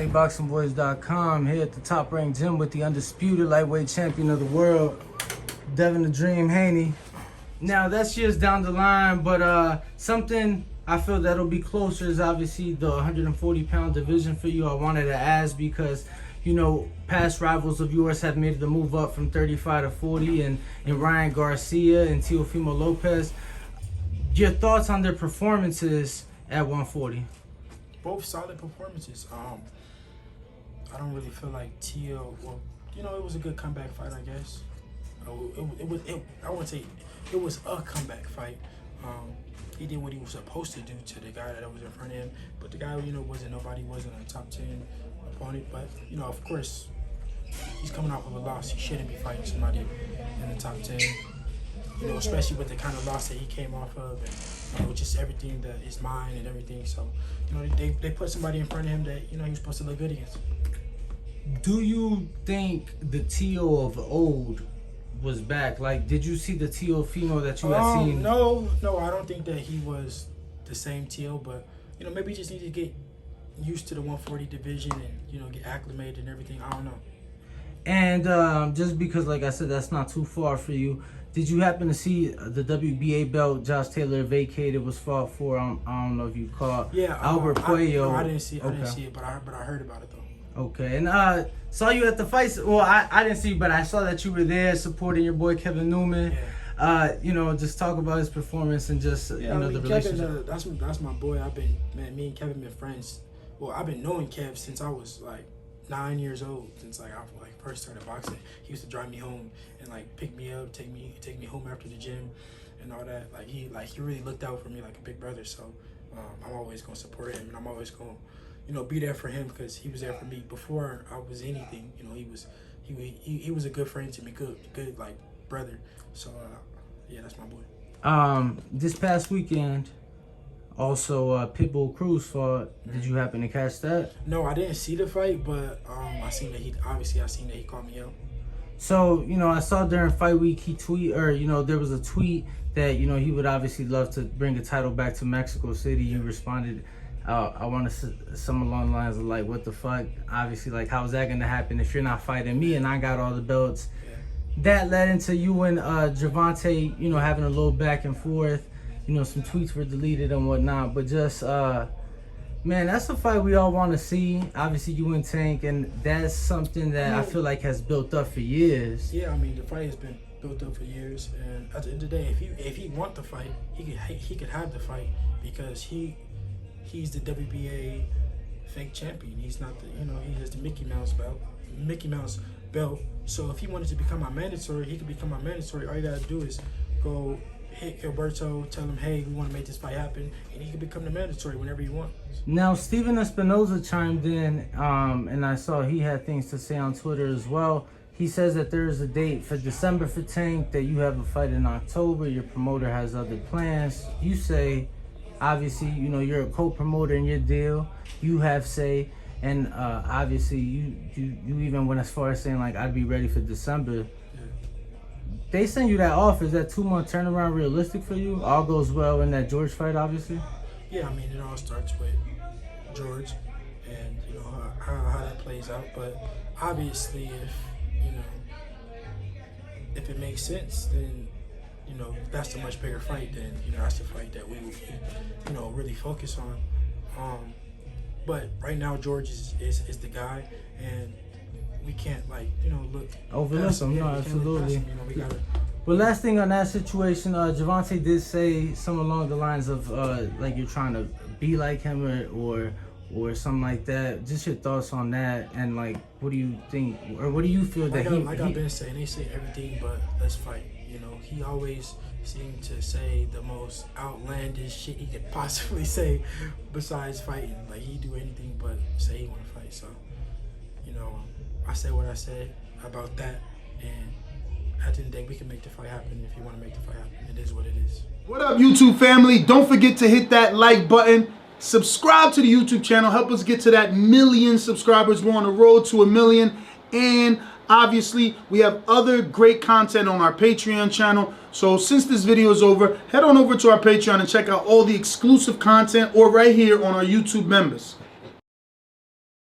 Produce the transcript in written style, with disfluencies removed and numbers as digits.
ThaBoxingvoice.com, here at the top ranked gym with the undisputed lightweight champion of the world, Devin Haney. Now that's years down the line, but something I feel that'll be closer is obviously the 140-pound division for you. I wanted to ask because, you know, past rivals of yours have made the move up from 35 to 40, and Ryan Garcia and Teofimo Lopez. Your thoughts on their performances at 140? Both solid performances. I don't really feel like Teo. Well, you know, it was a good comeback fight, I guess. I wouldn't say it was a comeback fight. He did what he was supposed to do to the guy that was in front of him, but the guy, you know, wasn't a top 10 opponent. But you know, of course, he's coming off of a loss. He shouldn't be fighting somebody in the top 10. You know, especially with the kind of loss that he came off of, and you know, just everything that is mine and everything. So, you know, they put somebody in front of him that, you know, he was supposed to look good against. Do you think the Teo of old was back? Like, did you see the Teofimo that you had seen? No, I don't think that he was the same Teo, but you know, maybe he just needed to get used to the 140 division and, you know, get acclimated and everything. I don't know. And just because, like I said, that's not too far for you, did you happen to see the WBA belt Josh Taylor vacated was fought for? I don't know if you caught. Yeah, Albert Puello. No, I didn't see it, but I heard about it though. Okay, and saw you at the fights. Well, I didn't see, but I saw that you were there supporting your boy Kevin Newman. Yeah. You know, just talk about his performance and just you know, the relationship. Kevin, that's my boy. Me and Kevin been friends. Well, I've been knowing Kev since I was like 9 years old. Since I first started boxing, he used to drive me home and like pick me up, take me home after the gym, and all that. He really looked out for me like a big brother. So I'm always gonna support him, and I'm always gonna, you know, be there for him because he was there for me before I was anything. You know, he was a good friend to me, good like brother. So yeah, that's my boy. This past weekend, also Pitbull Cruz fought. Did you happen to catch that? No, I didn't see the fight, but I seen that he called me out. So, you know, I saw during fight week there was a tweet that, you know, he would obviously love to bring a title back to Mexico City. You responded, I want to some along the lines of like, what the fuck? Obviously, like, how's that gonna happen if you're not fighting me and I got all the belts? Yeah. That led into you and Javonte, you know, having a little back and forth. You know, some tweets were deleted and whatnot, but just, man, that's a fight we all want to see. Obviously, you and Tank, and that's something that I feel like has built up for years. Yeah, I mean, the fight has been built up for years, and at the end of the day, if he want the fight, he could have the fight because he's the WBA fake champion. He's not the, you know, he has the Mickey Mouse belt. So if he wanted to become a mandatory, he could become a mandatory. All you gotta do is go hit Gilberto, tell him, hey, we want to make this fight happen, and he can become the mandatory whenever he wants. Now, Steven Espinoza chimed in, and I saw he had things to say on Twitter as well. He says that there is a date for December for Tank, that you have a fight in October, your promoter has other plans. You say, obviously, you know, you're a co-promoter in your deal, you have say, and obviously you even went as far as saying, like, I'd be ready for December. They send you that offer. Is that 2-month turnaround realistic for you? All goes well in that George fight, obviously? Yeah, I mean, it all starts with George and, you know, how that plays out. But obviously, if it makes sense, then, you know, that's a much bigger fight than, you know, that's the fight that we would, you know, really focus on. But right now, George is the guy, and we can't, like, you know, look overlook him. No, absolutely. Him, you know, we gotta. But last thing on that situation, Javonte did say something along the lines of like you're trying to be like him or something like that. Just your thoughts on that, and like, what do you think, or what do you feel that I've been saying, they say everything but let's fight. You know, he always seemed to say the most outlandish shit he could possibly say besides fighting. Like, he do anything but say he want to fight. So, you know, I said what I said about that, and at the end of the day, we can make the fight happen if you want to make the fight happen. It is what it is. What up, YouTube family? Don't forget to hit that like button. Subscribe to the YouTube channel. Help us get to that 1 million subscribers. We're on the road to 1 million. And obviously, we have other great content on our Patreon channel. So since this video is over, head on over to our Patreon and check out all the exclusive content, or right here on our YouTube members.